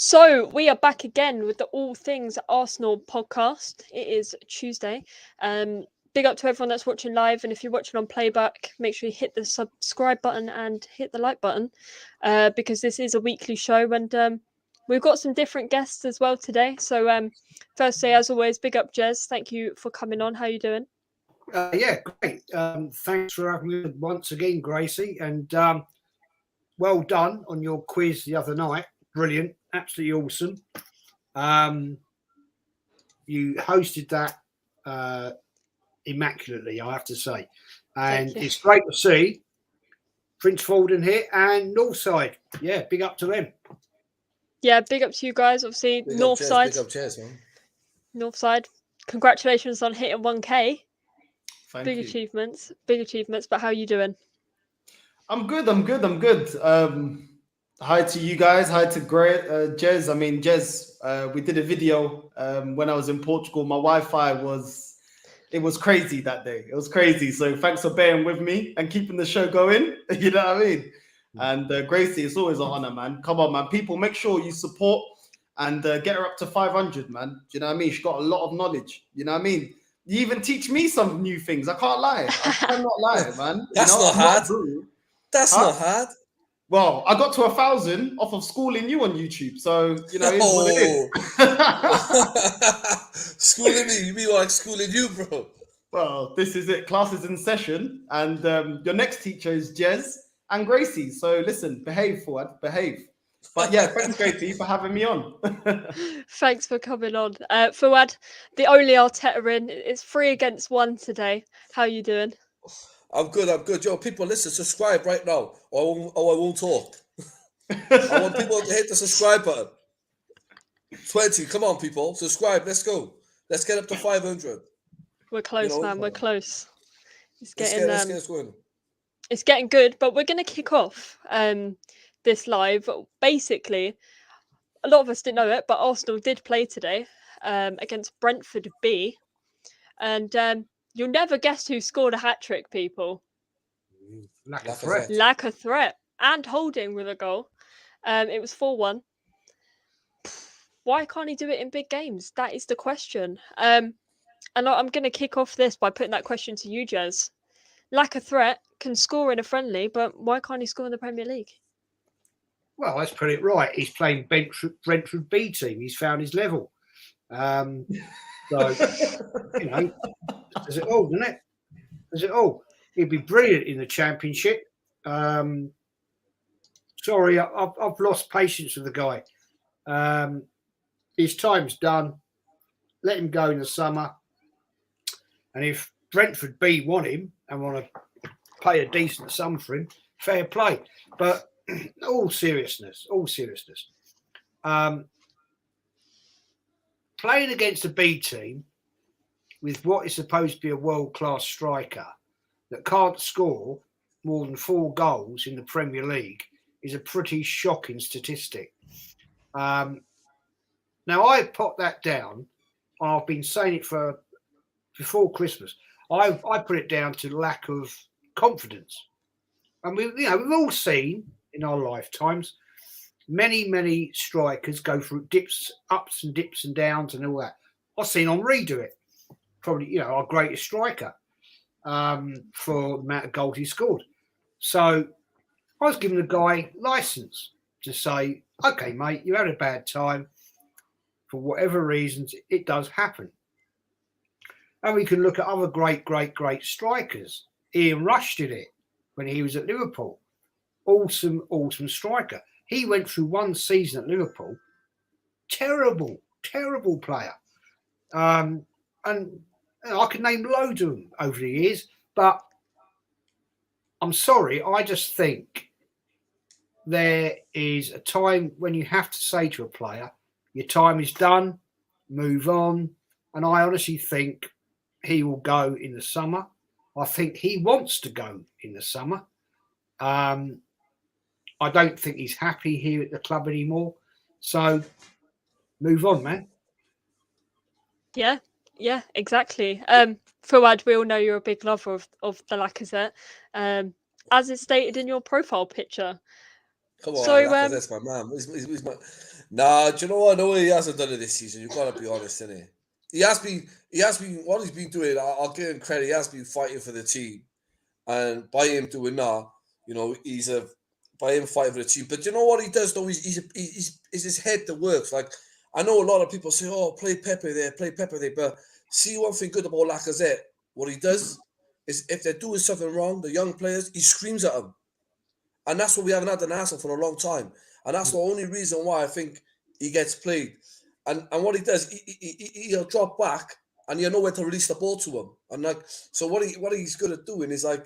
So we are back again with the All Things Arsenal podcast. It is Tuesday. Big up to everyone that's watching live, and if you're watching on playback, make sure you hit the subscribe button and hit the like button, because this is a weekly show, and we've got some different guests as well today. So firstly, as always, big up Jez. Thank you for coming on. How you doing? Yeah, great. Thanks for having me once again, Gracie, and well done on your quiz the other night. Brilliant, absolutely awesome. You hosted that immaculately, I have to say, and it's great to see Prince Forden here and Northside. Yeah, big up to them. Yeah, big up to you guys. Obviously, Northside. Big up, cheers, man. Northside. Congratulations on hitting 1K. Thank you. Achievements. Big achievements. But how are you doing? I'm good. Hi to you guys. Hi to Jez. I mean, Jez, we did a video when I was in Portugal. My Wi-Fi was crazy that day. It was crazy. So thanks for bearing with me and keeping the show going. You know what I mean? And Gracie, it's always an honor, man. Come on, man. People, make sure you support and get her up to 500, man. Do you know what I mean? She's got a lot of knowledge. You know what I mean? You even teach me some new things. I can't lie. I cannot lie, man. That's not hard. That's not hard. Well, I got to 1,000 off of schooling you on YouTube, so you know it's what it is. Schooling me? You mean like schooling you, bro? Well, this is it. Class is in session, and your next teacher is Jez and Gracie. So listen, behave, Fuad, behave. But yeah, thanks, Gracie, for having me on. Thanks for coming on, Fuad. The only Arteta in. It's 3 against 1 today. How are you doing? I'm good. Yo, people, listen, subscribe right now, or I won't talk. I want people to hit the subscribe button. 20, come on, people, subscribe. Let's go. Let's get up to 500. We're close, man. We're close. It's getting let's get going. It's getting good, but we're gonna kick off this live. Basically, a lot of us didn't know it, but Arsenal did play today against Brentford B, and you'll never guess who scored a hat-trick, people. Lack of threat. And Holding with a goal. It was 4-1. Why can't he do it in big games? That is the question. And I'm going to kick off this by putting that question to you, Jez. Lack of threat, can score in a friendly, but why can't he score in the Premier League? Well, let's put it right. He's playing Brentford B team. He's found his level. So, you know, does it all, doesn't it? Does it all? He'd be brilliant in the Championship. Sorry, I've lost patience with the guy. His time's done. Let him go in the summer. And if Brentford B want him and want to pay a decent sum for him, fair play. But all seriousness. Playing against a B team with what is supposed to be a world-class striker that can't score more than 4 goals in the Premier League is a pretty shocking statistic. Now, I put that down, and I've been saying it before Christmas. I put it down to lack of confidence. And we've all seen in our lifetimes many strikers go through ups and dips and downs and all that. I've seen Henry do it. Probably, our greatest striker for the amount of goals he scored. So I was giving the guy license to say, okay, mate, you had a bad time. For whatever reasons, it does happen. And we can look at other great strikers. Ian Rush did it when he was at Liverpool. Awesome striker. He went through one season at Liverpool. Terrible player. And I can name loads of them over the years, but I'm sorry, I just think there is a time when you have to say to a player, your time is done, move on. And I honestly think he will go in the summer. I think he wants to go in the summer. I don't think he's happy here at the club anymore. So move on, man. Yeah, exactly. Fuad, we all know you're a big lover of the Lacazette, as is stated in your profile picture. Come on, Lacazette's my man. Nah, do you know what? No way he hasn't done it this season. You've got to be honest, innit? He has been, what he's been doing, I'll give him credit, he has been fighting for the team. And by him doing that, you know, by him fighting for the team. But you know what he does, though? He's his head that works. Like, I know a lot of people say, oh, play Pepe there. But see one thing good about Lacazette, what he does is if they're doing something wrong, the young players, he screams at them. And that's what we haven't had an Arsenal for a long time. And that's the only reason why I think he gets played. And what he does, he'll drop back and you know where to release the ball to him. And like, so what he's good at doing is like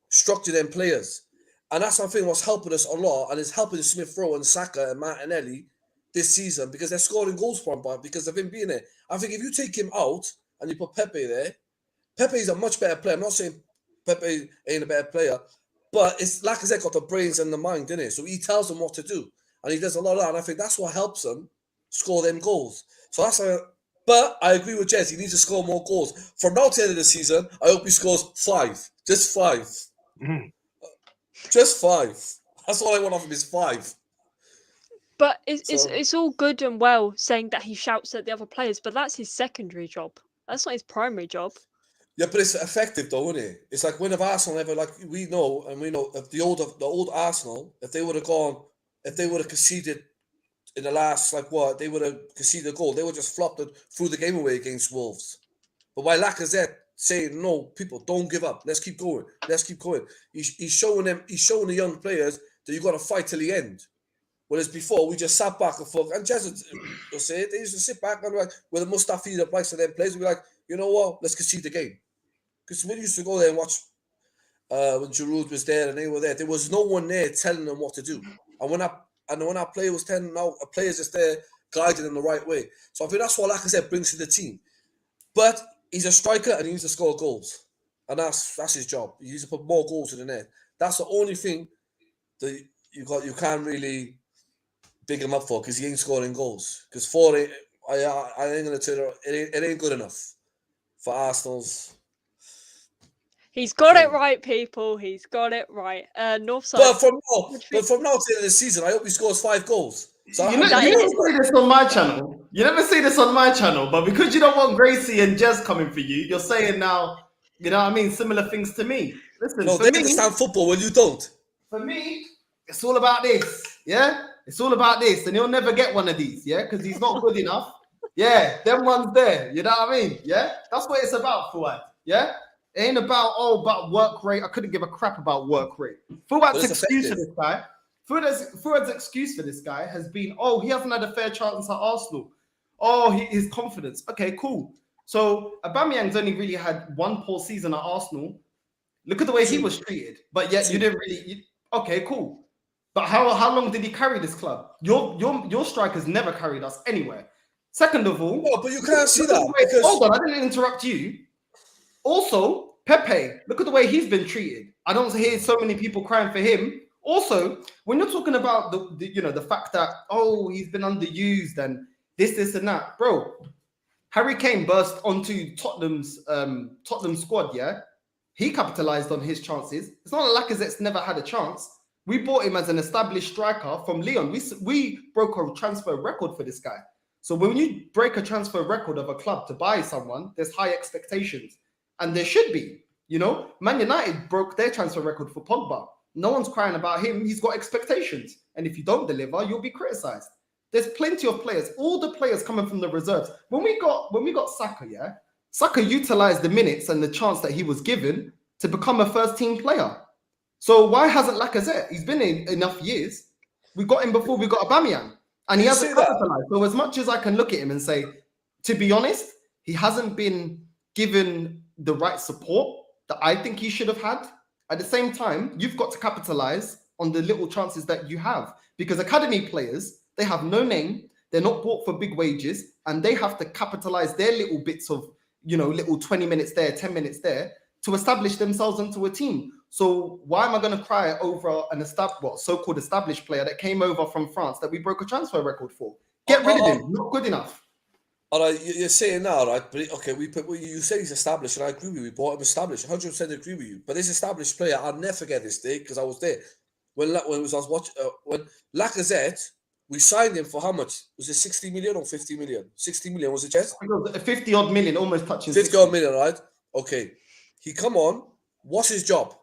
structure them players. And that's something what's helping us a lot and is helping Smith Rowe and Saka and Martinelli this season because they're scoring goals for him because of him being there. I think if you take him out and you put Pepe there, Pepe is a much better player. I'm not saying Pepe ain't a better player, but it's Lacazette got the brains and the mind, didn't it? So he tells them what to do. And he does a lot of that. And I think that's what helps him score them goals. So but I agree with Jez. He needs to score more goals. From now to the end of the season, I hope he scores 5. Just 5. Mm. Just 5. That's all I want off him is 5. But it's all good and well saying that he shouts at the other players, but that's his secondary job. That's not his primary job. Yeah, but it's effective though, isn't it? It's like when if Arsenal ever, like we know if the old Arsenal, if they would have conceded in the last, they would have conceded a goal, they would just flopped it through the game away against Wolves. But by Lacazette saying, no, people, don't give up. Let's keep going. He's showing the young players that you got to fight till the end. Whereas before, we just sat back and thought, and Jez will say it, they used to sit back and like, with the Mustafi, the likes of them players, we'd be like, you know what, let's concede the game. Because we used to go there and watch when Giroud was there and they were there, there was no one there telling them what to do. And when our player was telling them, now a player's just there guiding them the right way. So I think that's what Lacazette brings to the team. But he's a striker and he needs to score goals. And that's his job. He needs to put more goals in the net. That's the only thing that you can't really big him up for because he ain't scoring goals. Because I ain't gonna tell you, it ain't good enough for Arsenal's. He's got it right, people. He's got it right. Northside. But from now to the end of the season, I hope he scores 5 goals. So you never say this on my channel. You never say this on my channel, but because you don't want Gracie and Jez coming for you, you're saying now, you know what I mean, similar things to me. Listen, no, they understand football when you don't. For me, it's all about this. Yeah, it's all about this, and he'll never get one of these. Yeah, because he's not good enough. Yeah, them ones there. You know what I mean? Yeah, that's what it's about, Fuad. Yeah. It ain't about work rate. I couldn't give a crap about work rate. Fuad's excuse for this guy. Fuad's excuse for this guy has been, he hasn't had a fair chance at Arsenal. His confidence. Okay, cool. So Aubameyang's only really had one poor season at Arsenal. Look at the way he was treated. But yet you didn't really. Okay, cool. But how long did he carry this club? Your strikers never carried us anywhere. Second of all, no, but you can't see that. Hold on, I didn't interrupt you. Also, Pepe, look at the way he's been treated. I don't hear so many people crying for him. Also, when you're talking about the fact that he's been underused and this and that, bro. Harry Kane burst onto Tottenham's squad. Yeah, he capitalized on his chances. It's not like Lacazette's never had a chance. We bought him as an established striker from Lyon. We broke a transfer record for this guy. So when you break a transfer record of a club to buy someone, there's high expectations. And there should be, Man United broke their transfer record for Pogba. No one's crying about him. He's got expectations. And if you don't deliver, you'll be criticized. There's plenty of players, all the players coming from the reserves. When we got Saka, yeah, Saka utilized the minutes and the chance that he was given to become a first team player. So why hasn't Lacazette? He's been in enough years. We got him before we got Aubameyang. And he hasn't capitalized. So as much as I can look at him and say, to be honest, he hasn't been given the right support that I think he should have had. At the same time, you've got to capitalize on the little chances that you have, because academy players, they have no name, they're not bought for big wages, and they have to capitalize their little bits of, little 20 minutes there, 10 minutes there to establish themselves into a team. So why am I going to cry over an so-called established player that came over from France that we broke a transfer record for? Get rid of him. Not good enough. All right, you're saying that, right? But okay, you say he's established, and I agree with you. We bought him established. 100% agree with you. But this established player, I'll never forget this day because I was there when Lacazette, We signed him for how much? Was it 60 million or 50 million? 60 million, was it, Jess? 50 odd million, almost touching 50 60. odd million, right? Okay. He come on. What's his job?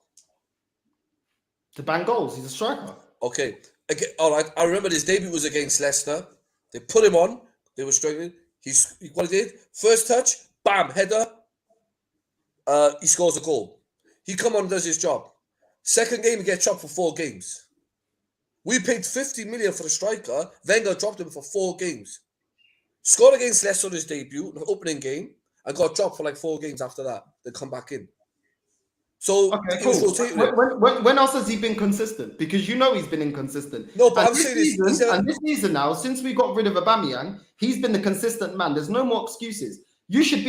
To bang goals. He's a striker. Okay. Again, all right. I remember his debut was against Leicester. They put him on. They were struggling. What he did, first touch, bam, header. He scores a goal. He come on and does his job. Second game, he gets chopped for 4 games. We paid 50 million for the striker. Wenger dropped him for 4 games. Scored against Leicester on his debut, the opening game, and got dropped for like 4 games after that. They come back in. So Okay, he was cool. rotating. When else has he been consistent? Because you know he's been inconsistent. No, but and I'm saying this season now, since we got rid of Aubameyang, he's been the consistent man. There's no more excuses. He should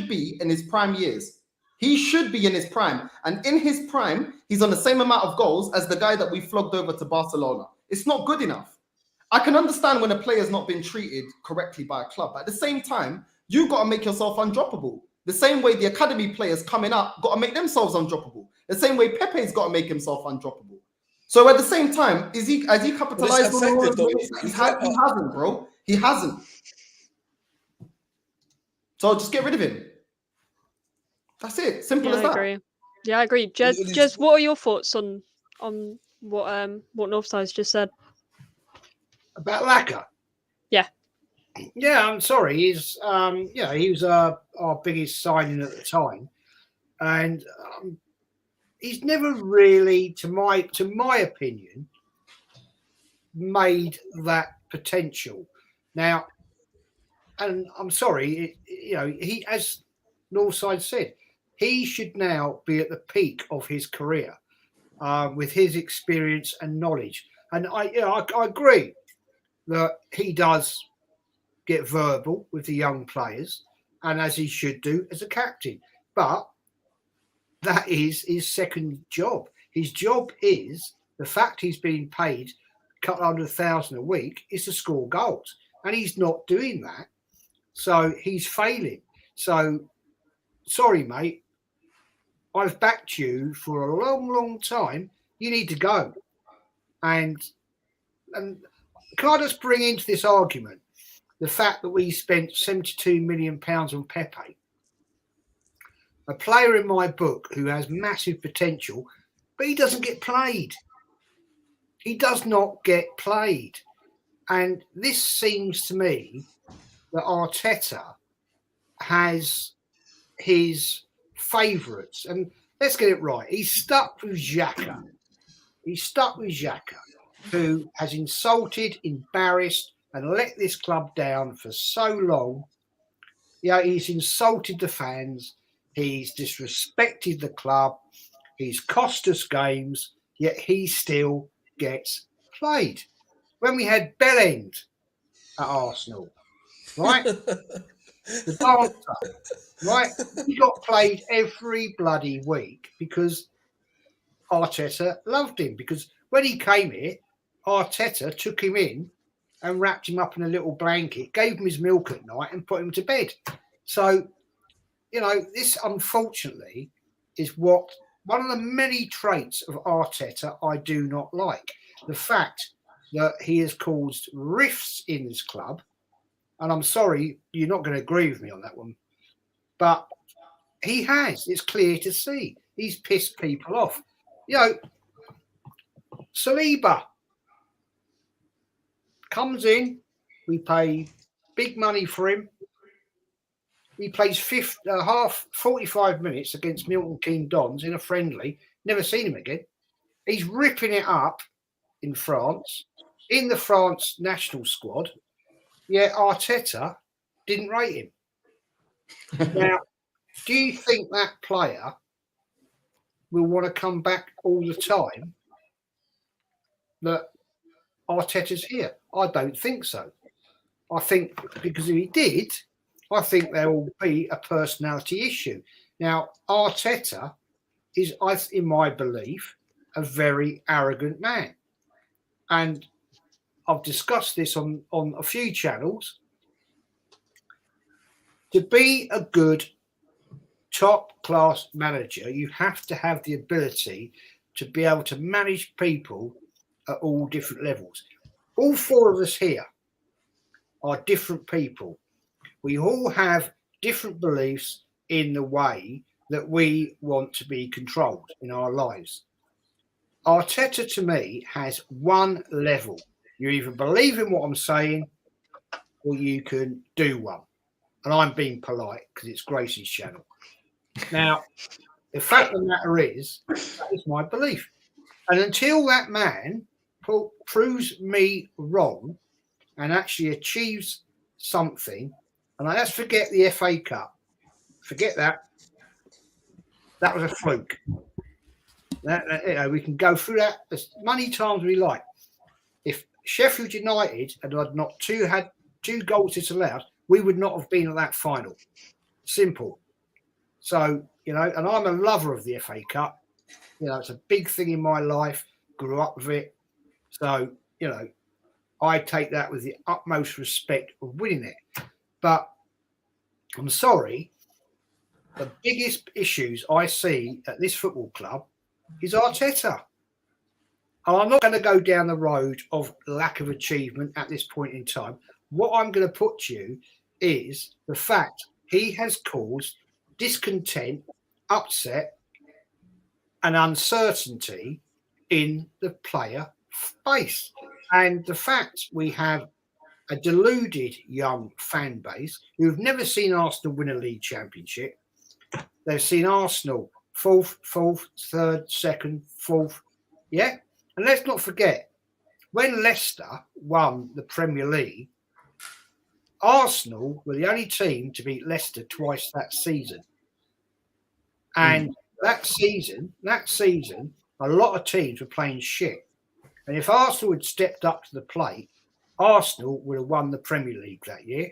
be in his prime years. He should be in his prime. And in his prime, he's on the same amount of goals as the guy that we flogged over to Barcelona. It's not good enough. I can understand when a player's not been treated correctly by a club. But at the same time, you've got to make yourself undroppable. The same way the academy players coming up got to make themselves undroppable. The same way Pepe's got to make himself undroppable. So at the same time, has he capitalized on all of those? He hasn't, bro. He hasn't. So just get rid of him. That's it. Simple as that. I agree. Yeah, I agree. Jez, what are your thoughts on what Northside's just said? About Laka. Yeah. Yeah, I'm sorry. He was our biggest signing at the time, and he's never really, to my opinion, made that potential. Now, and I'm sorry, he, as Northside said, he should now be at the peak of his career with his experience and knowledge. And I agree that he does get verbal with the young players, and as he should do as a captain. But that is his second job. His job is the fact he's being paid a couple $100,000 a week is to score goals, and he's not doing that. So he's failing. So sorry, mate. I've backed you for a long, long time. You need to go. And can I just bring into this argument the fact that we spent £72 million on Pepe, a player in my book who has massive potential, but he doesn't get played. He does not get played. And this seems to me that Arteta has his favourites. And let's get it right. He's stuck with Xhaka. Who has insulted, embarrassed, and let this club down for so long. Yeah, he's insulted the fans. He's disrespected the club. He's cost us games, yet he still gets played. When we had Bellend at Arsenal, right? The dancer, right? He got played every bloody week because Arteta loved him. Because when he came here, Arteta took him in and wrapped him up in a little blanket, gave him his milk at night and put him to bed. So, this unfortunately is one of the many traits of Arteta I do not like. The fact that he has caused rifts in his club, and I'm sorry, you're not going to agree with me on that one, but he has. It's clear to see. He's pissed people off. Saliba comes in, we pay big money for him. He plays 45 minutes against Milton Keynes Dons in a friendly. Never seen him again. He's ripping it up in France, in the France national squad. Yet Arteta didn't rate him. Now, do you think that player will want to come back all the time that Arteta's here? I don't think so. I think because if he did, I think there will be a personality issue. Now, Arteta is, in my belief, a very arrogant man. And I've discussed this on a few channels. To be a good top-class manager, you have to have the ability to be able to manage people at all different levels. all four of us here are different people. We all have different beliefs in the way that we want to be controlled in our lives. Arteta, to me, has one level. You either believe in what I'm saying or you can do one. And I'm being polite because it's Gracie's channel. Now, the fact of the matter is, that is my belief. And until that man proves me wrong and actually achieves something, and let's forget the FA Cup. Forget that. That was a fluke. We can go through that as many times as we like. If Sheffield United had not had two goals disallowed, we would not have been at that final. Simple. So, and I'm a lover of the FA Cup. It's a big thing in my life. Grew up with it. So, I take that with the utmost respect of winning it. But I'm sorry, the biggest issues I see at this football club is Arteta. And I'm not going to go down the road of lack of achievement at this point in time. What I'm going to put to you is the fact he has caused discontent, upset, and uncertainty in the player base. And the fact we have a deluded young fan base who've never seen Arsenal win a league championship. They've seen Arsenal fourth, third, second, fourth. Yeah. And let's not forget, when Leicester won the Premier League, Arsenal were the only team to beat Leicester twice that season. And that season, a lot of teams were playing shit. And if Arsenal had stepped up to the plate, Arsenal would have won the Premier League that year.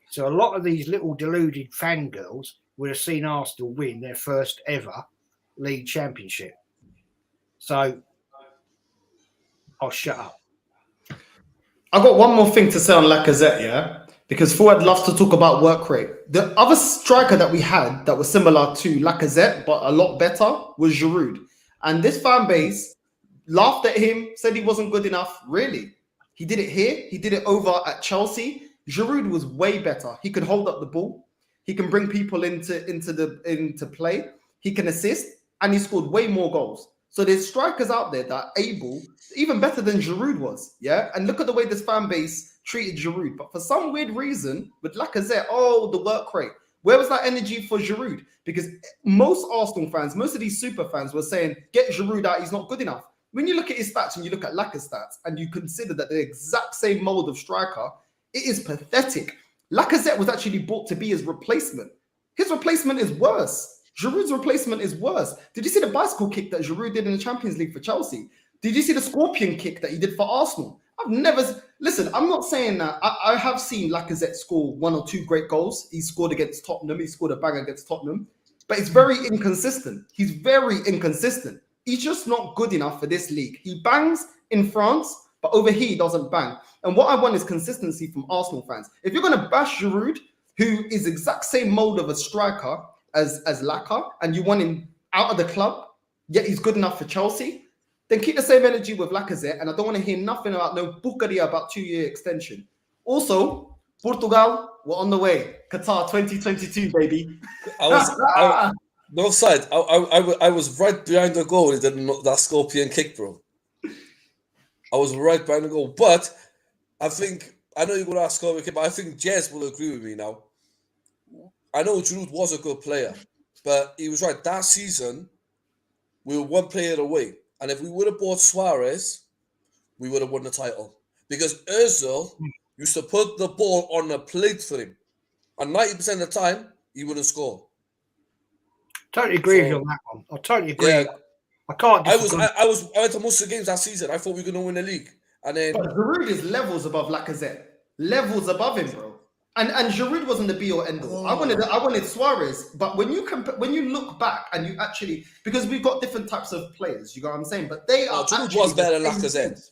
So a lot of these little deluded fangirls would have seen Arsenal win their first ever league championship. So I'll shut up. I've got one more thing to say on Lacazette, yeah? Because Fuad loves to talk about work rate. The other striker that we had that was similar to Lacazette, but a lot better, was Giroud. And this fan base laughed at him, said he wasn't good enough. Really? He did it here. He did it over at Chelsea. Giroud was way better. He could hold up the ball. He can bring people into play. He can assist, and he scored way more goals. So there's strikers out there that are able, even better than Giroud was, yeah? And look at the way this fan base treated Giroud. But for some weird reason, with Lacazette, the work rate. Where was that energy for Giroud? Because most Arsenal fans, most of these super fans were saying, get Giroud out, he's not good enough. When you look at his stats and you look at Lacazette's stats and you consider that the exact same mold of striker, it is pathetic. Lacazette was actually bought to be his replacement. His replacement is worse. Giroud's replacement is worse. Did you see the bicycle kick that Giroud did in the Champions League for Chelsea? Did you see the scorpion kick that he did for Arsenal? I'm not saying that. I have seen Lacazette score one or two great goals. He scored against Tottenham. He scored a bang against Tottenham. But it's very inconsistent. He's very inconsistent. He's just not good enough for this league. He bangs in France, but over here he doesn't bang. And what I want is consistency from Arsenal fans. If you're going to bash Giroud, who is exact same mold of a striker as Laka, and you want him out of the club, yet he's good enough for Chelsea, then keep the same energy with Lacazette, and I don't want to hear nothing about no bucaria about 2-year extension. Also, Portugal, we're on the way. Qatar 2022, baby. No side. I was right behind the goal. He did that scorpion kick, bro. I was right behind the goal. But I know you're going to ask scorpion kick, but I think Jez will agree with me now. I know Giroud was a good player, but he was right. That season, we were one player away. And if we would have bought Suarez, we would have won the title. Because Ozil used to put the ball on a plate for him. And 90% of the time, he wouldn't score. Totally agree with you on that one. I totally agree. Yeah. I can't disagree. I went to most of the games that season. I thought we were going to win the league. And then, but Giroud is levels above Lacazette. Levels above him, bro. And Giroud wasn't the be or end all. I wanted Suarez, but when you look back and you actually, because we've got different types of players, you know what I'm saying? But they are Giroud was better than Lacazette.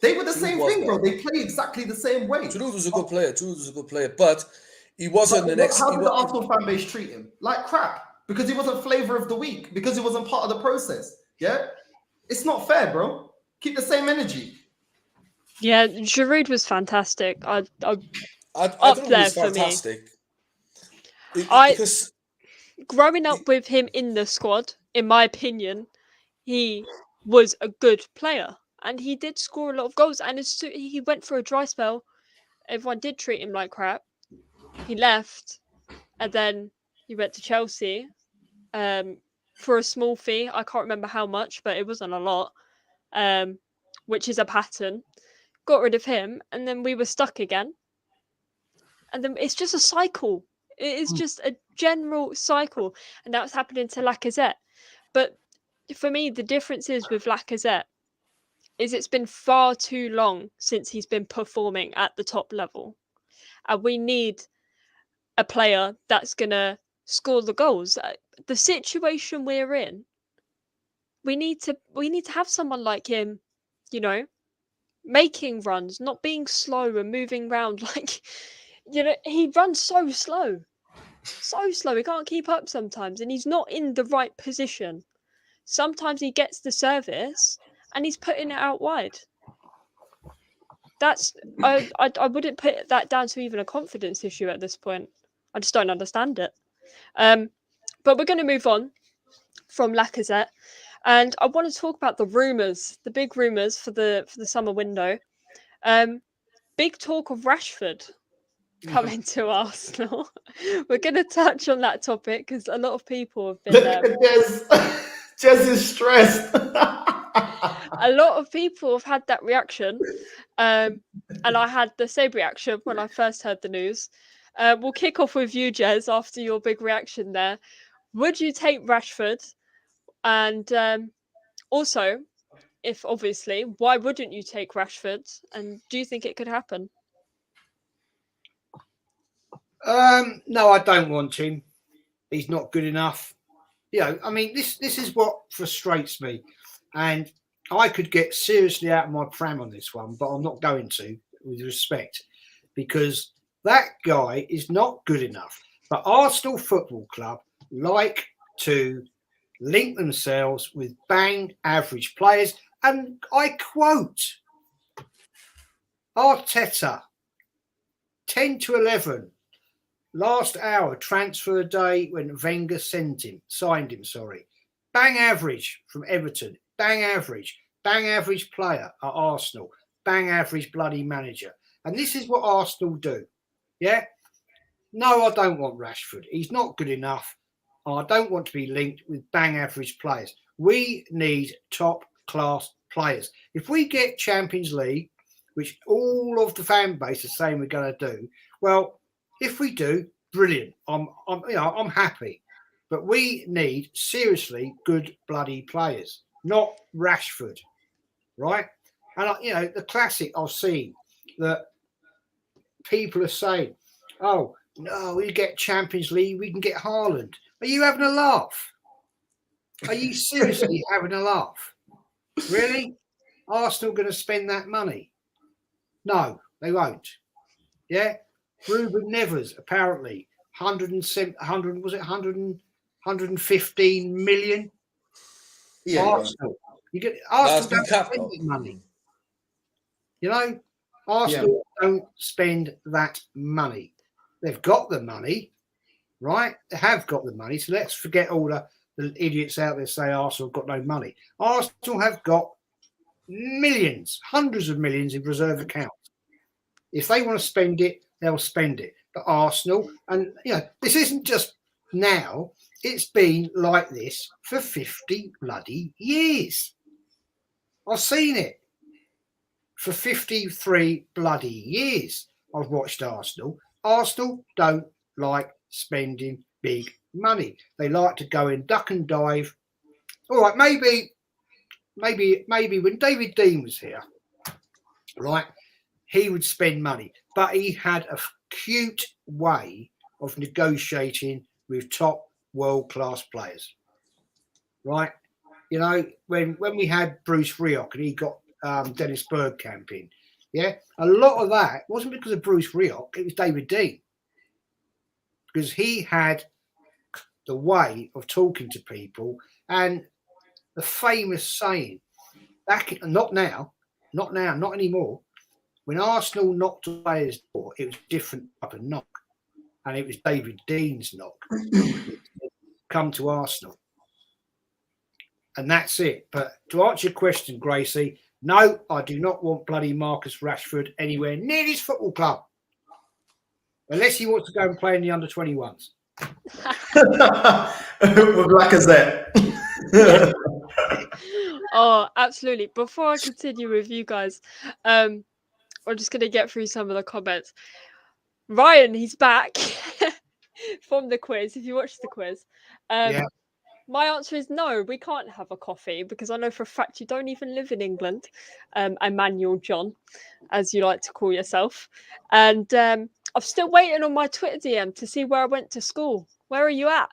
They were the same thing, bro. They play exactly the same way. Giroud was a good player. But he wasn't the next. How did the Arsenal fan base treat him? Like crap, because he wasn't flavor of the week, because he wasn't part of the process. Yeah, it's not fair, bro. Keep the same energy. Yeah, Giroud was fantastic. I Up don't know, he there was for me. fantastic. I Because growing up with him in the squad, in my opinion, he was a good player, and he did score a lot of goals. And he went for a dry spell. Everyone did treat him like crap. He left, and then he went to Chelsea, for a small fee. I can't remember how much, but it wasn't a lot. Which is a pattern. Got rid of him, and then we were stuck again. And then it's just a cycle. It is just a general cycle, and that's happening to Lacazette. But for me, the difference is with Lacazette is it's been far too long since he's been performing at the top level, and we need a player that's gonna score the goals. The situation we're in, we need to have someone like him, you know, making runs, not being slow and moving around like, he runs so slow. So slow, he can't keep up sometimes, and he's not in the right position. Sometimes he gets the service and he's putting it out wide. That's I wouldn't put that down to even a confidence issue at this point. I just don't understand it. But we're going to move on from Lacazette, and I want to talk about the rumours, the big rumours for the summer window. Big talk of Rashford coming to Arsenal. We're going to touch on that topic because a lot of people have been. Look at Jez. Jez is stressed. A lot of people have had that reaction, and I had the same reaction when I first heard the news. We'll kick off with you, Jez, after your big reaction there. Would you take Rashford? And also, if obviously, why wouldn't you take Rashford? And do you think it could happen? No, I don't want him. He's not good enough. I mean, this is what frustrates me, and I could get seriously out of my pram on this one, but I'm not going to, with respect, because that guy is not good enough. But Arsenal Football Club like to link themselves with bang average players, and I quote Arteta, 10 to 11. Last hour transfer day when Wenger signed him. Bang average from Everton. Bang average player at Arsenal. Bang average bloody manager. And this is what Arsenal do. Yeah? No, I don't want Rashford. He's not good enough. I don't want to be linked with bang average players. We need top class players. If we get Champions League, which all of the fan base is saying we're going to do, well, if we do, brilliant. I'm happy. But we need seriously good bloody players, not Rashford, right? And the classic I've seen that people are saying, "Oh no, we get Champions League, we can get Haaland." Are you having a laugh? Are you seriously having a laugh? Really? Arsenal going to spend that money? No, they won't. Yeah. Ruben Neves, apparently, 115 million. Yeah. Arsenal. You get Arsenal don't capped spend that money. Arsenal don't spend that money. They've got the money, right? They have got the money. So let's forget all the idiots out there say Arsenal have got no money. Arsenal have got millions, hundreds of millions in reserve accounts. If they want to spend it, they'll spend it. But Arsenal, and this isn't just now, it's been like this for 50 bloody years. I've seen it. For 53 bloody years, I've watched Arsenal. Arsenal don't like spending big money. They like to go in duck and dive. All right, maybe when David Dean was here, right, he would spend money, but he had a cute way of negotiating with top world-class players, right? When we had Bruce Rioch and he got Dennis Bergkamp in, a lot of that wasn't because of Bruce Rioch, it was David Dean, because he had the way of talking to people and the famous saying, not anymore, When Arsenal knocked on players' door, it was a different type of knock. And it was David Dean's knock. Come to Arsenal. And that's it. But to answer your question, Gracie, no, I do not want bloody Marcus Rashford anywhere near this football club. Unless he wants to go and play in the under-21s. With Lacazette. Oh, absolutely. Before I continue with you guys, I'm just going to get through some of the comments. Ryan, he's back from the quiz. If you watched the quiz, my answer is no. We can't have a coffee because I know for a fact you don't even live in England. Emmanuel John, as you like to call yourself, and I'm still waiting on my Twitter DM to see where I went to school. Where are you at?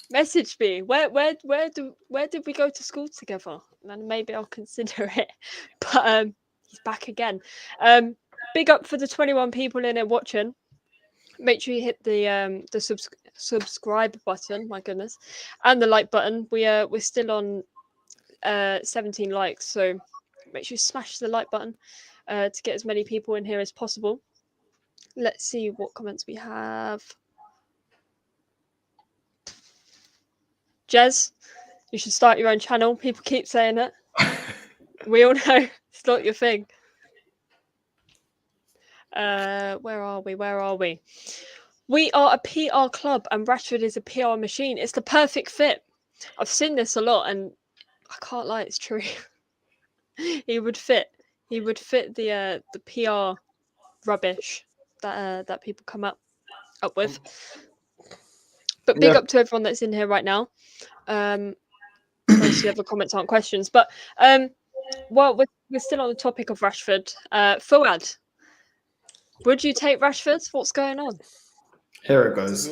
Message me. Where did we go to school together? And maybe I'll consider it. But he's back again. Big up for the 21 people in there watching. Make sure you hit the subscribe button. My goodness, and the like button. We're still on 17 likes, so make sure you smash the like button to get as many people in here as possible. Let's see what comments we have. Jez, you should start your own channel. People keep saying it. We all know it's not your thing. Where are we? We are a PR club and Rashford is a PR machine. It's the perfect fit. I've seen this a lot and I can't lie, it's true. He would fit the PR rubbish that people come up with. But big up to everyone that's in here right now. Most of the other comments aren't questions, but well, we're still on the topic of Rashford. Fuad, would you take Rashford? What's going on? Here it goes.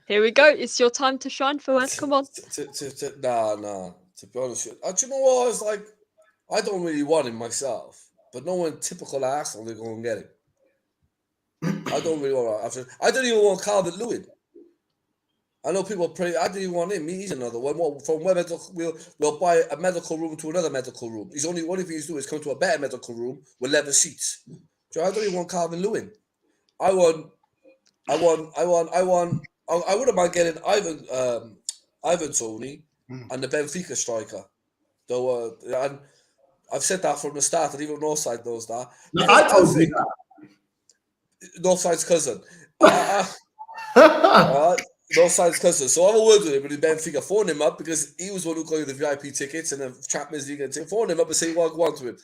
Here we go. It's your time to shine, Fuad. Come on. Nah. To be honest with you, do you know what? I was like, I don't really want him myself, but no one typical Arsenal, they're going to get him. I don't really want Rashford. I don't even want Calvert Lewin. I know people pray. I didn't even want him. He's another one. From where we'll buy a medical room to another medical room. He's only one of these do is come to a better medical room with leather seats. So I don't even want Calvin Lewin. I wouldn't mind getting Ivan Toney and the Benfica striker. Though, and I've said that from the start, and even Northside knows that. No, I told you that. Northside's cousin. Northside's cousin. So I have a word with him with Benfica. Phone him up because he was the one who got you the VIP tickets and the Champions League. And phone him up and say what I want to him.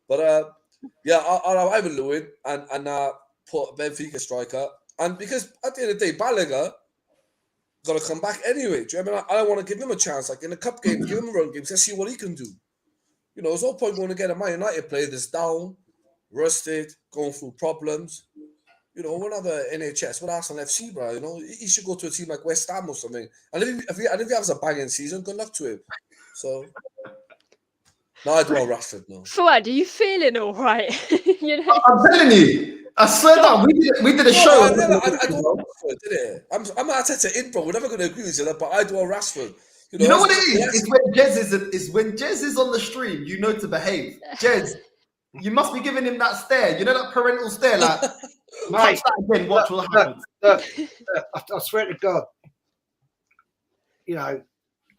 But I'll have Ivan Lewin and put a Benfica striker. And because at the end of the day, Balaga got to come back anyway. Do you know what I mean? I want to give him a chance. Like in the cup game, give him a run game. Let's see what he can do. You know, there's no point going to get a Man United player that's down, rusted, going through problems. You know, we're not the NHS, we're Arsenal FC, bro. You know, he should go to a team like West Ham or something. And if he has a banging season, good luck to him. So, no, I do want Rashford, no. Fuad, are you feeling all right? You know? I'm telling you. I swear that we did a show. I don't want Rashford, did it? I'm Arteta in, bro. We're never going to agree with each other, but I do want Rashford. You know what it is? It's when Jez is on the stream, you know to behave. Jez, you must be giving him that stare. You know that parental stare, like, mate, that again, what will happen? Look, I swear to God, you know,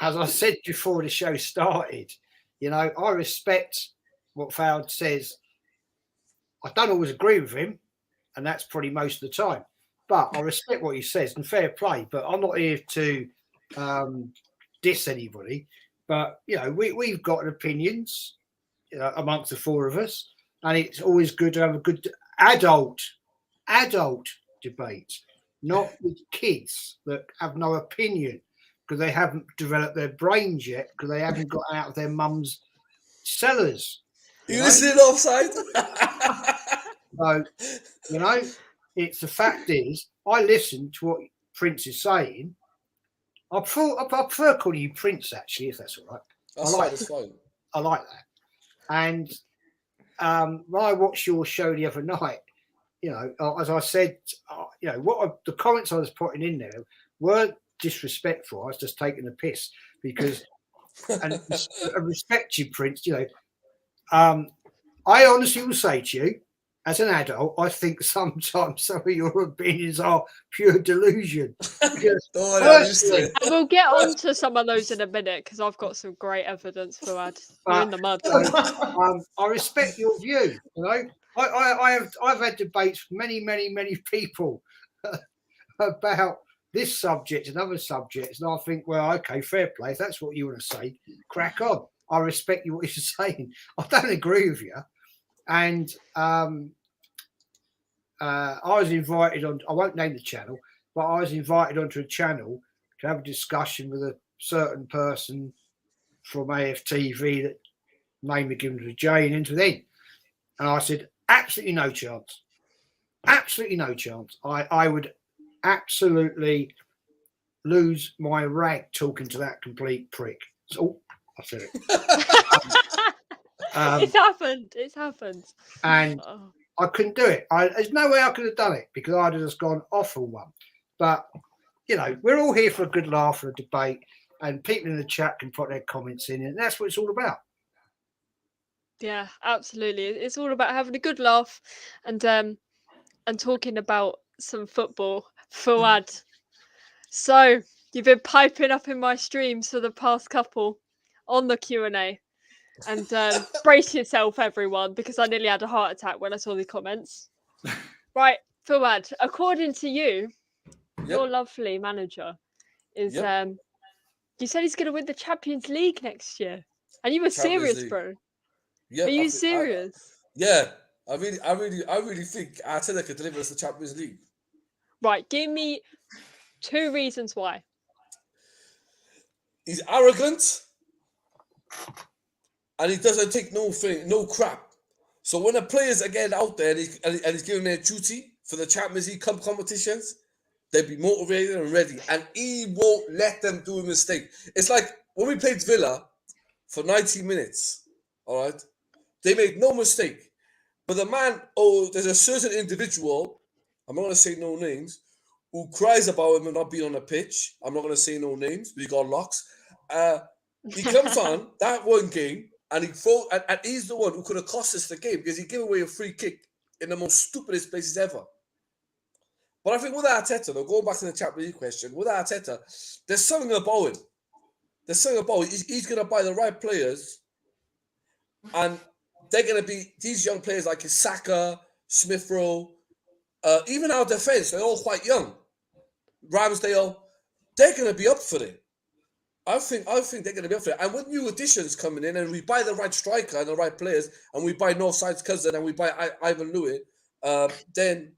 as I said before the show started, you know, I respect what Fuad says. I don't always agree with him, and that's probably most of the time. But I respect what he says and fair play. But I'm not here to diss anybody. But, you know, we've got opinions, you know, amongst the four of us. And it's always good to have a good adult debate, not with kids that have no opinion because they haven't developed their brains yet because they haven't got out of their mum's cellars. You listening offside? So, you know, it's the fact is, I listen to what Prince is saying. I prefer calling you Prince, actually, if that's all right. That's fine. I like that. And when I watched your show the other night, you know, as I said, you know, the comments I was putting in there weren't disrespectful. I was just taking a piss because, and I respect you, Prince, you know, I honestly will say to you, as an adult, I think sometimes some of your opinions are pure delusion. Because Oh, personally, And we'll get on to some of those in a minute because I've got some great evidence, Fuad. You're in the mud. I respect your view. You know, I've had debates with many people about this subject and other subjects, and I think, well, okay, fair play. If that's what you want to say, crack on. I respect you what you're saying. I don't agree with you, and I was invited on. I won't name the channel, but I was invited onto a channel to have a discussion with a certain person from AFTV that name begins with J and ends with N. And I said, absolutely no chance. Absolutely no chance. I would absolutely lose my rag talking to that complete prick. So, I said it. It's happened. It's happened. And Oh. I couldn't do it. There's no way I could have done it because I'd have just gone off on one. But, you know, we're all here for a good laugh, for a debate, and people in the chat can put their comments in, and that's what it's all about. Yeah, absolutely. It's all about having a good laugh and talking about some football. Fuad. So you've been piping up in my streams for the past couple on the Q&A. And brace yourself, everyone, because I nearly had a heart attack when I saw the comments. Right, Fuad, according to you, your lovely manager is you said he's going to win the Champions League next year. And you were serious, League. bro. Yeah, Are you serious? I really think Arteta could deliver us the Champions League. Right, give me 2 reasons why. He's arrogant, and he doesn't take no crap. So when the players are getting out there and he's giving their duty for the Champions League competitions, they'll be motivated and ready. And he won't let them do a mistake. It's like when we played Villa for 90 minutes, all right? They made no mistake. But the man, there's a certain individual, I'm not going to say no names, who cries about him not being on the pitch. I'm not going to say no names. We got locks. He comes on that one game, and he's the one who could have cost us the game because he gave away a free kick in the most stupidest places ever. But I think with Arteta, though, going back to the Champions League question, with Arteta, there's something about him. There's something about him. He's going to buy the right players, and they're going to be these young players like Saka, Smith Rowe, even our defense. They're all quite young. Ramsdale, they're going to be up for it. I think they're going to be up for it. And with new additions coming in, and we buy the right striker and the right players, and we buy Northside's cousin, and we buy Ivan Lewis, then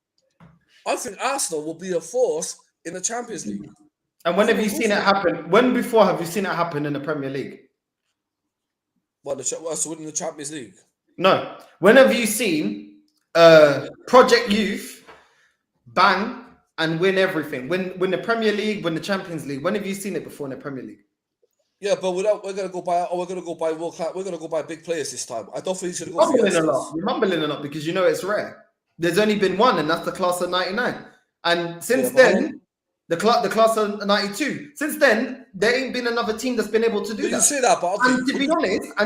I think Arsenal will be a force in the Champions League. And when have you seen it happen? When before have you seen it happen in the Premier League? So winning the Champions League? No. When have you seen Project Youth bang and win everything? Win the Premier League, win the Champions League. When have you seen it before in the Premier League? Yeah, but we're gonna go buy world class. We're gonna go buy big players this time. I don't think he's gonna go. You're mumbling a lot because you know it's rare. There's only been one, and that's the class of '99. And since then, the class of '92. Since then, there ain't been another team that's been able to do that. You say that, but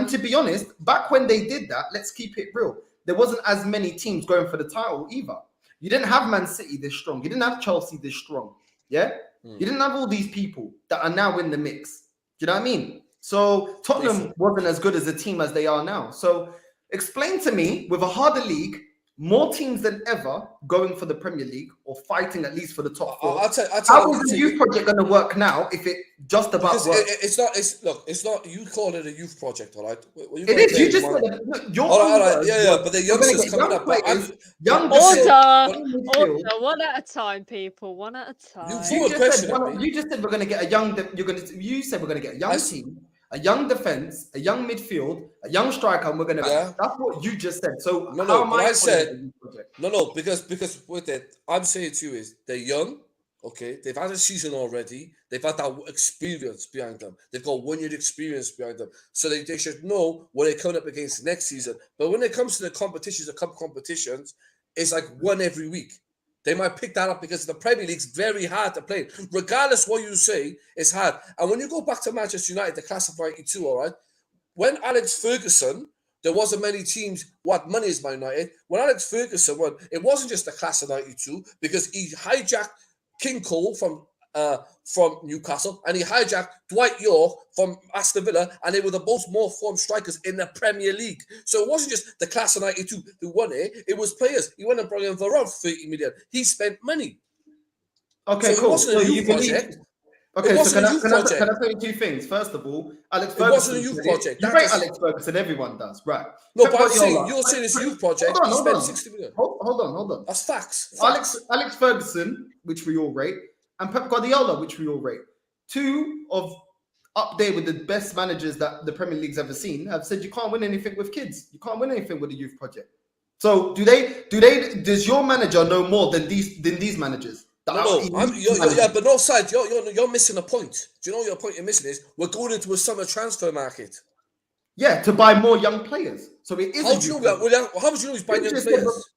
to be honest, back when they did that, let's keep it real. There wasn't as many teams going for the title either. You didn't have Man City this strong. You didn't have Chelsea this strong. Yeah, you didn't have all these people that are now in the mix. Do you know what I mean? So Tottenham wasn't as good as a team as they are now. So explain to me, with a harder league, more teams than ever going for the Premier League or fighting at least for the top four. How is the youth project going to work now if it just about works? It's not. You call it a youth project, all right? It is. You just said but the youngsters coming up. Order, one at a time, people. One at a time. You just said we're going to get a young. You said we're going to get a young team, a young defense, a young midfield, a young striker, and we're going to. Yeah. That's what you just said. So because with it, I'm saying to you is they're young. Okay, they've had a season already. They've had that experience behind them. They've got 1 year experience behind them, so they should know what they're coming up against next season. But when it comes to the competitions, the cup competitions, it's like one every week. They might pick that up because the Premier League's very hard to play. Regardless what you say, it's hard. And when you go back to Manchester United, the class of '92, all right, when Alex Ferguson there wasn't many teams what money is Man United. When Alex Ferguson won, it wasn't just the class of 92 because he hijacked King Cole from Newcastle and he hijacked Dwight York from Aston Villa, and they were the most more formed strikers in the Premier League. So it wasn't just the class of 92 who won it, it was players. He went and brought in Varane 30 million. He spent money. Okay, so cool. It wasn't a youth project. Okay, It so wasn't a youth project. can I tell you two things? First of all, Alex It Ferguson. wasn't a youth project. You That rate just- Alex Ferguson, everyone does, right? No, Pep but I'm saying, Guardiola- you're saying it's a youth project. Hold on, He hold spent on. 60 million. Hold on. That's facts. Alex Ferguson, which we all rate, and Pep Guardiola, which we all rate. Two of up there with the best managers that the Premier League's ever seen, have said you can't win anything with kids. You can't win anything with a youth project. So does your manager know more than these managers? No, yeah, but no side, you're missing a point. Do you know what your point you're missing is? We're going into a summer transfer market. Yeah, to buy more young players. So it is. How do you know that? How would you know he's buying young players?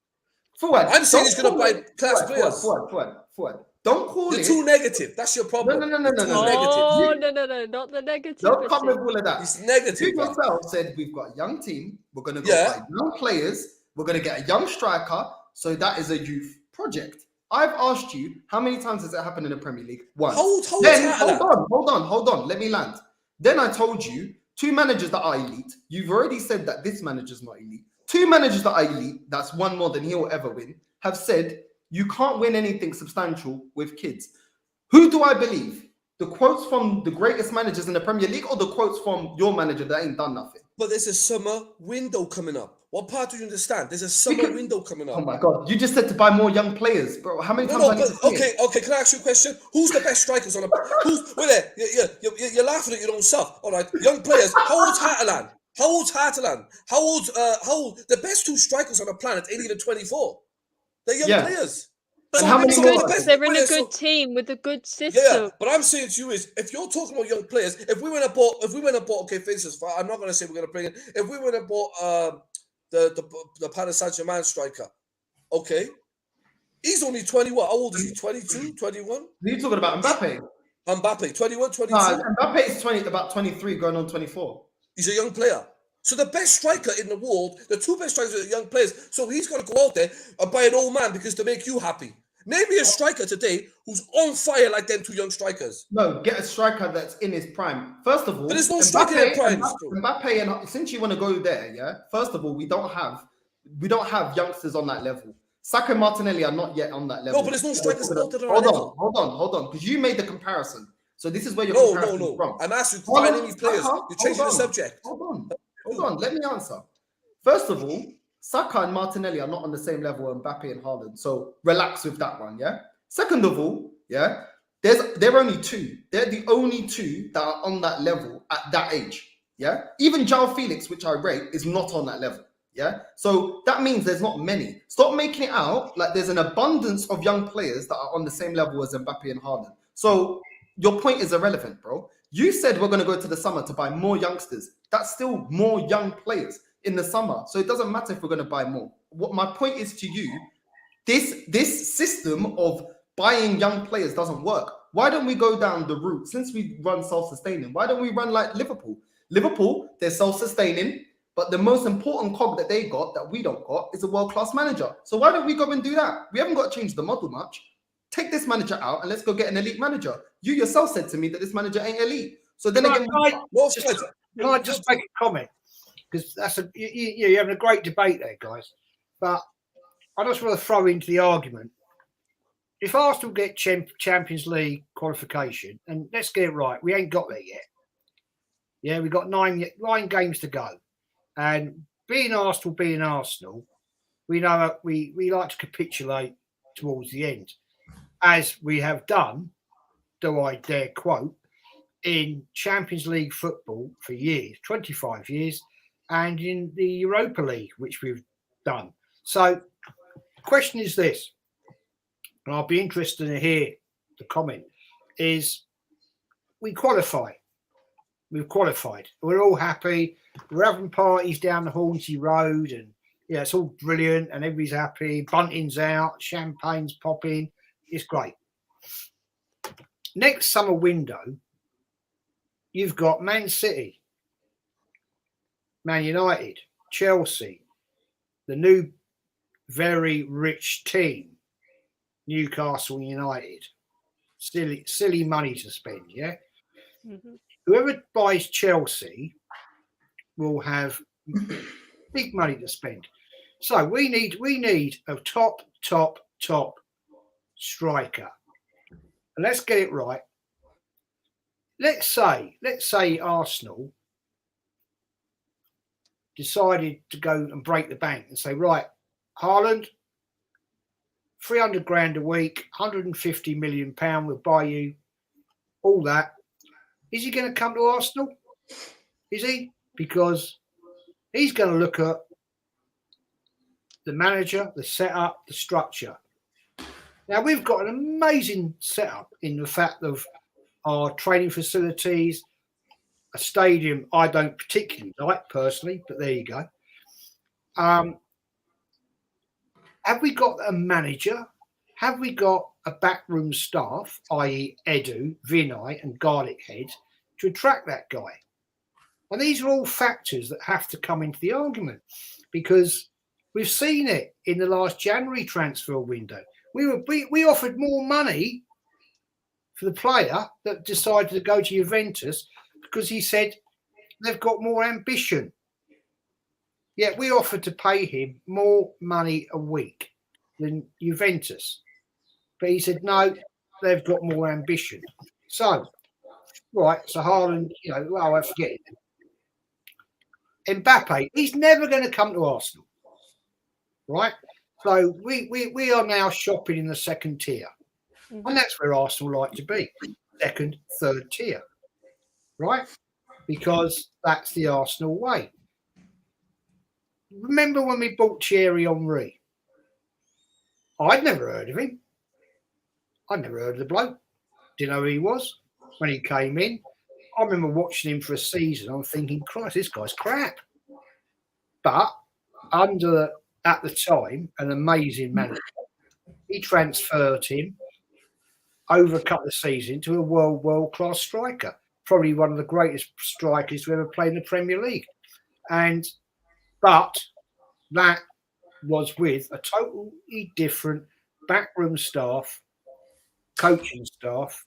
Fuad, I'm saying he's going to buy class players. Fuad. Don't call You're it. too negative. That's your problem. No. You're too Oh, negative. no, not the negative. Don't come with all of that. He's negative. You man. yourself said we've got a young team. We're going to go Yeah. buy young players. We're going to get a young striker. So that is a youth project. I've asked you how many times has it happened in the Premier League? Once. Hold on. Let me land. Then I told you 2 managers that are elite. You've already said that this manager's not elite. 2 managers that are elite, that's one more than he'll ever win, have said you can't win anything substantial with kids. Who do I believe? The quotes from the greatest managers in the Premier League or the quotes from your manager that ain't done nothing? But there's a summer window coming up. What part do you understand? There's a summer window coming up. Oh my God. You just said to buy more young players, bro. How many times I need to say it? Okay. Can I ask you a question? Who's the best strikers on the? Wait there. You're laughing at your own self. All right, young players. How old's Hartaland? How old? The best 2 strikers on the planet ain't even 24. They're young players. And how many more? They're in a good team with a good system. Yeah, but I'm saying to you is, if you're talking about young players, if we went and bought, okay, for instance, I'm not going to say we're going to bring in, if we went and bought the Paris Saint-Germain striker, okay, he's only 21. How old is he? 22, 21? Are you talking about Mbappe? Mbappe, 21, 22. Mbappe is about 23, going on 24. He's a young player. So the best striker in the world, the 2 best strikers are young players. So he's got to go out there and buy an old man because to make you happy. Name me a striker today who's on fire like them 2 young strikers. No, get a striker that's in his prime. First of all, but there's no striker in prime. Mbappe, and since you want to go there, yeah. First of all, we don't have youngsters on that level. Saka and Martinelli are not yet on that level. No, but there's no strikers out there. Hold on, because you made the comparison. So this is where your comparison is wrong. I'm asking you to find any players. You're changing the subject. Hold on. Let me answer. First of all, Saka and Martinelli are not on the same level as Mbappe and Haaland. So relax with that one, yeah? Second of all, yeah, they're only 2. They're the only 2 that are on that level at that age, yeah? Even João Felix, which I rate, is not on that level, yeah? So that means there's not many. Stop making it out like there's an abundance of young players that are on the same level as Mbappe and Haaland. So your point is irrelevant, bro. You said we're going to go to the summer to buy more youngsters. That's still more young players in the summer. So it doesn't matter if we're going to buy more. What my point is to you, this system of buying young players doesn't work. Why don't we go down the route, since we run self-sustaining, why don't we run like Liverpool? Liverpool, they're self-sustaining, but the most important cog that they got, that we don't got, is a world-class manager. So why don't we go and do that? We haven't got to change the model much. Take this manager out and let's go get an elite manager. You yourself said to me that this manager ain't elite. So then again, can I just make a comment? Because that's you're having a great debate there, guys. But I just want to throw into the argument: if Arsenal get Champions League qualification, and let's get it right, we ain't got there yet. Yeah, we've got 9 games to go, and being Arsenal, we know that we like to capitulate towards the end, as we have done. Do I dare quote? In Champions League football for years, 25 years, and in the Europa League, which we've done. So the question is this, and I'll be interested to hear the comment, is we qualify. We've qualified. We're all happy. We're having parties down the Hornsey Road, and yeah, it's all brilliant, and everybody's happy. Bunting's out, champagne's popping. It's great. Next summer window, you've got Man City, Man United, Chelsea, the new very rich team, Newcastle United, silly money to spend, yeah? Mhm. Whoever buys Chelsea will have big money to spend. So we need a top striker. And let's get it right. Let's say Arsenal decided to go and break the bank and say, right, Haaland, 300 grand a week, 150 million pound, we'll buy you all that. Is he going to come to Arsenal? Is he? Because he's going to look at the manager, the setup, the structure. Now, we've got an amazing setup in the fact of our training facilities, a stadium I don't particularly like personally, but there you go. Have we got a manager? Have we got a backroom staff, i.e. Edu, Vinay and Garlic Head, to attract that guy? And these are all factors that have to come into the argument, because we've seen it in the last January transfer window. We offered more money for the player that decided to go to Juventus because he said they've got more ambition. Yet we offered to pay him more money a week than Juventus. But he said, no, they've got more ambition. So, right, so Haaland, I forget it. Mbappe, he's never going to come to Arsenal, right? So we are now shopping in the second tier. And that's where Arsenal like to be, second, third tier, right? Because that's the Arsenal way. Remember when we bought Thierry Henry? I'd never heard of him. I'd never heard of the bloke. Didn't know who he was when he came in. I remember watching him for a season. I'm thinking, Christ, this guy's crap. But at the time, an amazing manager, he transferred him over a couple of seasons to a world-class striker. Probably one of the greatest strikers to ever play in the Premier League. But that was with a totally different backroom staff, coaching staff,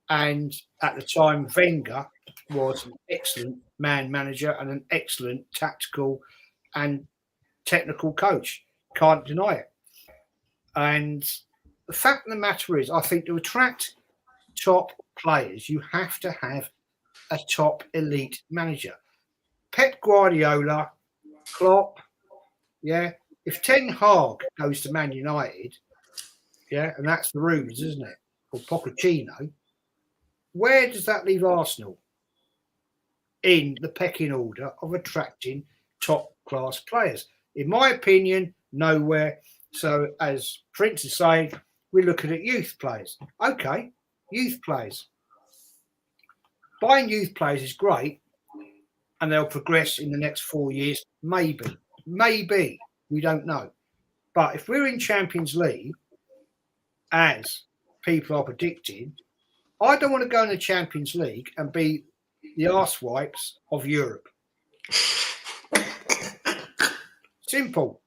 and at the time, Wenger was an excellent man manager and an excellent tactical and technical coach. Can't deny it. And the fact of the matter is, I think to attract top players, you have to have a top elite manager. Pep Guardiola, Klopp, yeah. If Ten Hag goes to Man United, yeah, and that's the rumours, isn't it? Or Pochettino, where does that leave Arsenal in the pecking order of attracting top-class players? In my opinion, nowhere. So, as Prince is saying, we're looking at youth players. Okay, youth players. Buying youth players is great, and they'll progress in the next 4 years. Maybe. We don't know. But if we're in Champions League, as people are predicting, I don't want to go in the Champions League and be the arsewipes of Europe. Simple.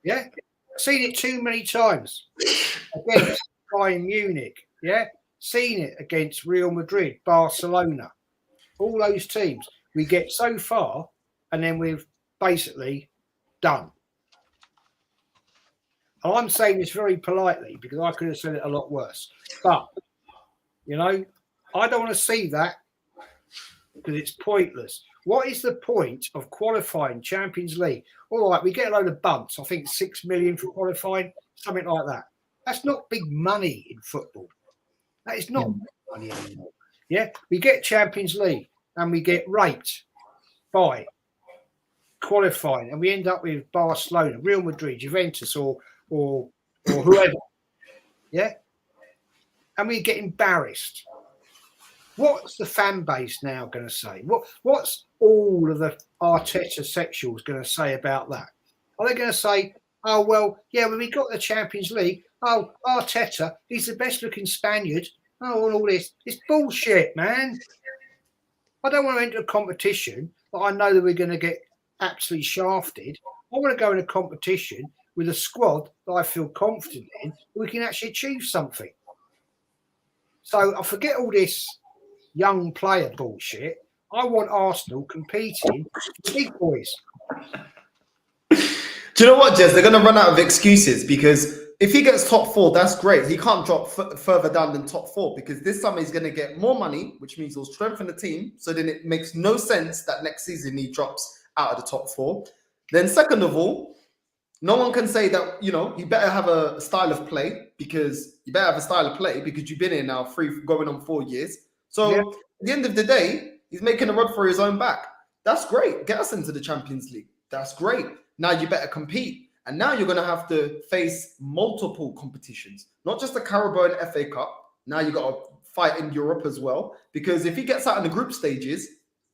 Yeah? Seen it too many times. Against Bayern Munich. Yeah? Seen it against Real Madrid, Barcelona. All those teams. We get so far and then we've basically done. I'm saying this very politely because I could have said it a lot worse. But, I don't want to see that because it's pointless. What is the point of qualifying Champions League? All right, we get a load of bumps. I think 6 million for qualifying, something like that. That's not big money in football. That is not big money anymore. Yeah, we get Champions League and we get raped by qualifying, and we end up with Barcelona, Real Madrid, Juventus, or whoever. Yeah, and we get embarrassed. What's the fan base now going to say? What's all of the Arteta sexuals going to say about that? Are they going to say, oh, well, yeah, when we got the Champions League, oh, Arteta, he's the best looking Spaniard. Oh, and all this. It's bullshit, man. I don't want to enter a competition but I know that we're going to get absolutely shafted. I want to go in a competition with a squad that I feel confident in, we can actually achieve something. So I forget all this young player bullshit. I want Arsenal competing with the big boys. Do you know what, Jez? They're going to run out of excuses because if he gets top 4, that's great. He can't drop further down than top 4 because this summer he's going to get more money, which means he'll strengthen the team. So then it makes no sense that next season he drops out of the top 4. Then second of all, no one can say that, he better have a style of play because you've been here now going on 4 years. So At the end of the day, he's making a run for his own back. That's great. Get us into the Champions League. That's great. Now you better compete. And now you're going to have to face multiple competitions, not just the Carabao and FA Cup. Now you got to fight in Europe as well. Because if he gets out in the group stages,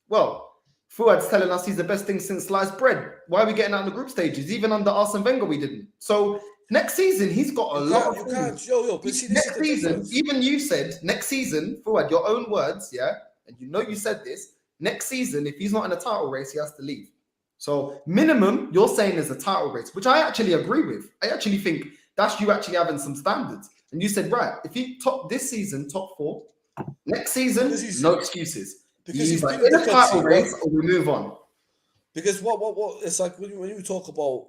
well, Fuad's telling us he's the best thing since sliced bread. Why are we getting out in the group stages? Even under Arsene Wenger, we didn't. So next season, he's got a lot of things. Next season, even you said, next season, Fuad, your own words, and you said this, next season, if he's not in a title race, he has to leave. So minimum, you're saying is a title race, which I actually agree with. I actually think that's you actually having some standards. And you said, right, if he top this season, top 4, next season, no excuses. Because he's like in a title race, or we move on. Because what it's like when you talk about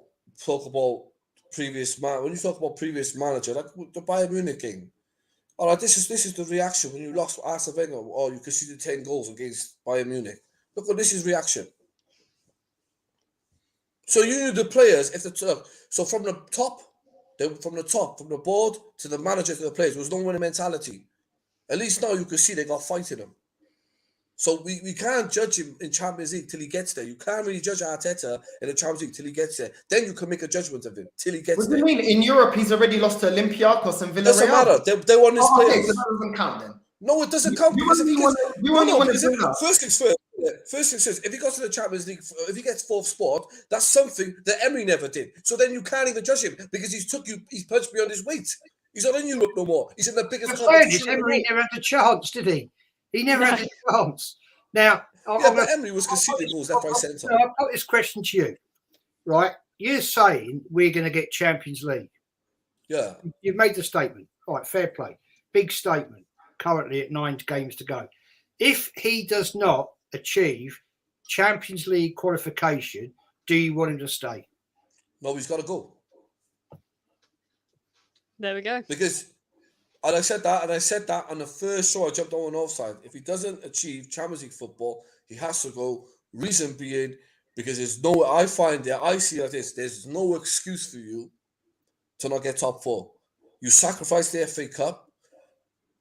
previous manager, like the Bayern Munich game. All right, this is the reaction when you lost Arsene Wenger, or you conceded 10 goals against Bayern Munich. Look what this is reaction. So you knew the players, so from the board to the manager to the players, there was no winning mentality. At least now you can see they got fight in them. So we can't judge him in Champions League till he gets there. You can't really judge Arteta in the Champions League till he gets there. Then you can make a judgment of him till he gets there. What do you mean? In Europe, he's already lost to Olympiacos and Villarreal. Doesn't matter. They won his players. Okay, so that doesn't count then. No, it doesn't count because if he gets first things first. First things first. If he goes to the Champions League, if he gets 4th spot, that's something that Emery never did. So then you can't even judge him because he's punched beyond his weight. He's not in Europe no more. He's in the biggest competition. Emery never had a chance, did he? He never had a chance. Now, but Emery was conceding goals left, right, centre. I've got this question to you, right? You're saying we're going to get Champions League. Yeah. You've made the statement. All right, fair play. Big statement. Currently at 9 games to go. If he does not achieve Champions League qualification, do you want him to stay? No, he's got to go. There we go. Because, and I said that on the first show I jumped on offside. If he doesn't achieve Champions League football, he has to go. Reason being, because there's I see that there's no excuse for you to not get top 4. You sacrificed the FA Cup.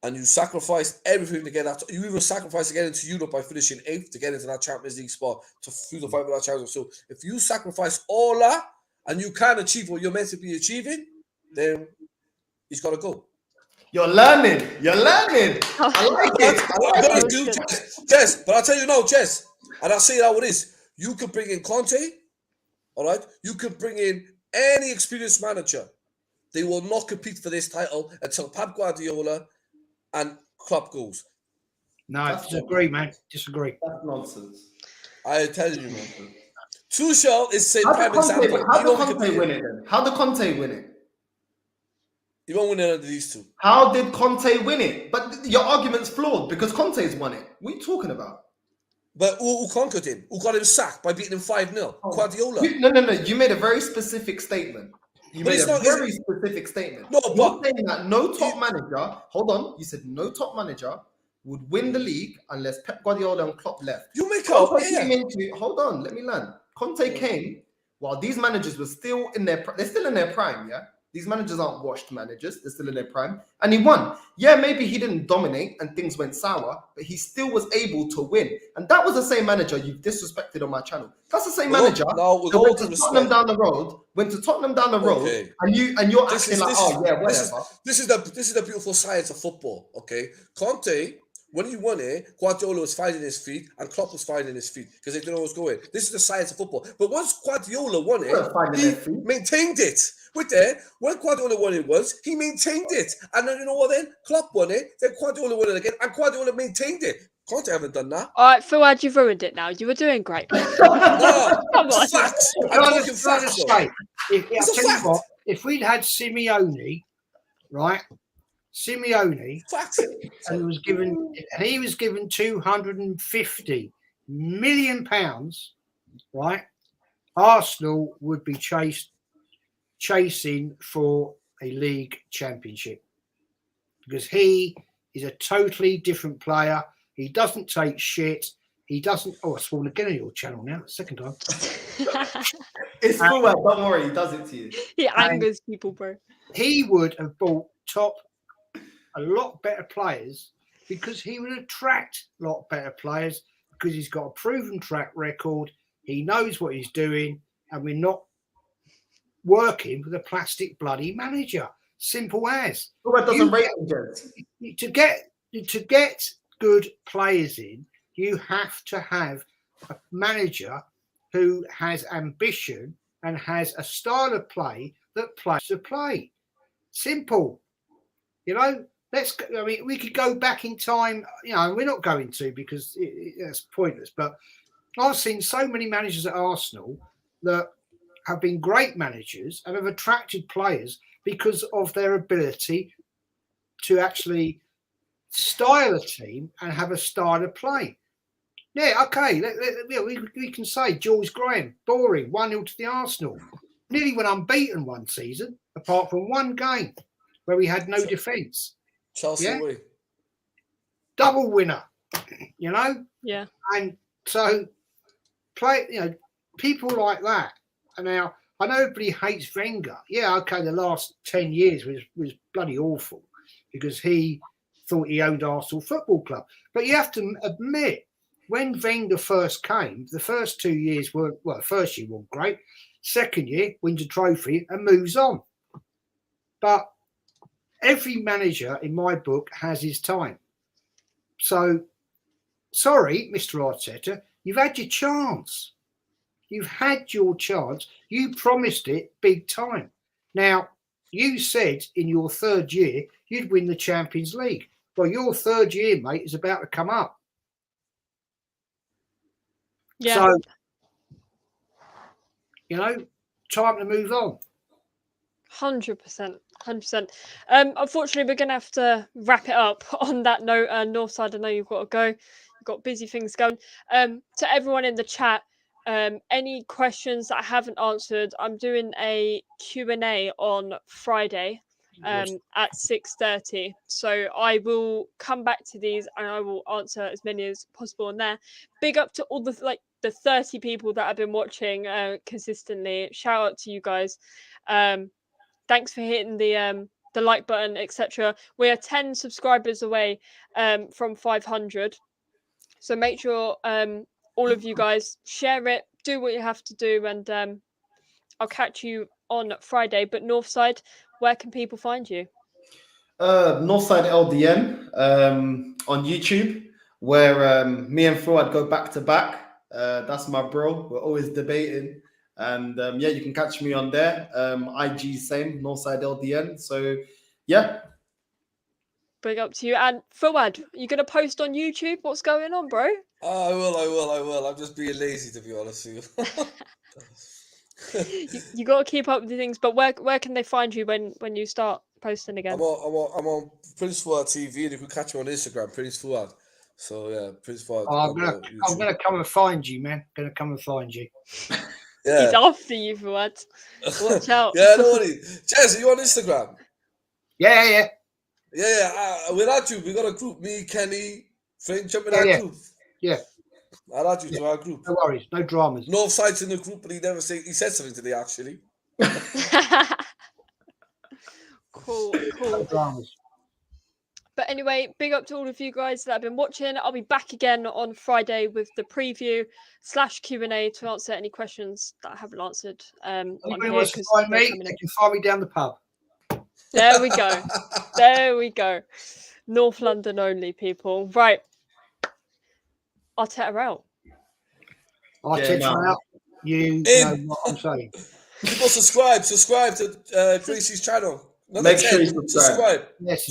And you sacrifice everything to get that. You even sacrifice to get into Europe by finishing 8th to get into that Champions League spot to through the fight with that Champions League. So if you sacrifice all that and you can't achieve what you're meant to be achieving, then he's got to go. You're learning. I like it. I'm going to do Jess, but I'll tell you now, Jess, and I'll say it how it is. You can bring in Conte, all right? You can bring in any experienced manager. They will not compete for this title until Pep Guardiola and Klopp goes. No, disagree, man. Disagree. That's nonsense. I tell you, man. Tuchel is saying prime example. How did Conte win it then? How did Conte win it? He won't win it under these two. How did Conte win it? But your argument's flawed because Conte's won it. What are you talking about? But who conquered him? Who got him sacked by beating him 5-0? Guardiola. No. You made a very specific statement. You made a very specific statement. No, you're saying that no top manager, hold on, you said no top manager would win the league unless Pep Guardiola and Klopp left. You make up. Hold on, let me learn. Conte came while these managers were still in their prime, yeah? These managers aren't washed managers. They're still in their prime. And he won. Yeah, maybe he didn't dominate and things went sour, but he still was able to win. And that was the same manager you've disrespected on my channel. That's the same manager that went to Tottenham down the road, okay. and you're acting like, whatever. This is the beautiful science of football, okay? Conte, when he won it, Guardiola was finding his feet and Klopp was finding his feet because they didn't know what was going. This is the science of football. But once Guardiola won it, he maintained it. When Guardiola won it once, he maintained it. And then you know what then? Klopp won it, then Guardiola won it again, and Guardiola maintained it. Conte haven't done that. All right, Fuad, you've ruined it now. You were doing great. No, Come on. it's facts. I'm Can I talking just- can I facts, just though. say, It's a I'll tell you fact. what, if we'd had Simeone, right? Simeone, Facts. and he was given 250 million pounds, right? Arsenal would be chasing for a league championship because he is a totally different player. He doesn't take shit. He doesn't. Oh, I sworn again on your channel now. Second time. It's Fuad, don't worry, he does it to you. He angers people, bro. He would have bought a lot better players because he would attract a lot better players because he's got a proven track record. He knows what he's doing, and we're not working with a plastic bloody manager. Simple as. Fuad doesn't rate him, Jez. To get good players in, you have to have a manager who has ambition and has a style of play that plays to play. Simple. You know, we could go back in time, you know, and we're not going to because that's pointless. But I've seen so many managers at Arsenal that have been great managers and have attracted players because of their ability to actually style a team and have a style of play. Yeah, okay. We can say George Graham, boring, 1-0 to the Arsenal. Nearly went unbeaten one season, apart from one game where we had no defence. Chelsea Yeah? away. Double winner, you know? Yeah. And so, people like that. And now, I know everybody hates Wenger. Yeah, okay, the last 10 years was bloody awful because he thought he owned Arsenal Football Club. But you have to admit, when Wenger first came, the first 2 years weren't, well, first year wasn't great. Second year, wins a trophy and moves on. But every manager in my book has his time. So, sorry, Mr. Arteta, you've had your chance. You've had your chance. You promised it big time. Now, you said in your third year you'd win the Champions League. Well, your third year, mate, is about to come up. Yeah. So, you know, time to move on. 100%. 100%. Unfortunately, we're going to have to wrap it up on that note. Northside, I know you've got to go. You've got busy things going. To everyone in the chat, any questions that I haven't answered, I'm doing a Q&A on Friday at 6:30. So I will come back to these and I will answer as many as possible on there. Big up to all the 30 people that have been watching consistently. Shout out to you guys. Thanks for hitting the like button, etc. We are 10 subscribers away from 500. So make sure all of you guys share it, do what you have to do, and I'll catch you on Friday. But Northside, where can people find you? Northside LDN on YouTube, where me and Fuad go back to back. That's my bro. We're always debating. And yeah, you can catch me on there. IG same, Northside LDN. So yeah. Big up to you. And Fuad, you going to post on YouTube? What's going on, bro? I will. I'm just being lazy, to be honest with you. you got to keep up with the things. But where can they find you when you start posting again? I'm on Prince Fuad TV, and you can catch me on Instagram, Prince Fuad. So yeah, Prince Fuad. I'm gonna come and find you, man. Gonna come and find you. Yeah. He's after you, Fuad. Watch out. Yeah, no worries. Jez, are you on Instagram? Yeah. Yeah. We'll add you. We got a group. Me, Kenny, Frank, jump in our group. Yeah. I'll add you to our group. No worries. No dramas. Northside's in the group, but he said something today, actually. Cool. No dramas. But anyway, big up to all of you guys that have been watching. I'll be back again on Friday with the preview / Q&A to answer any questions that I haven't answered. Anybody wants to find me, they can find me down the pub. There we go. There we go. North London only, people. Right. Arteta out. Arteta out. You know what I'm saying. People subscribe to Gracie's channel. Make sure you subscribe. Yes,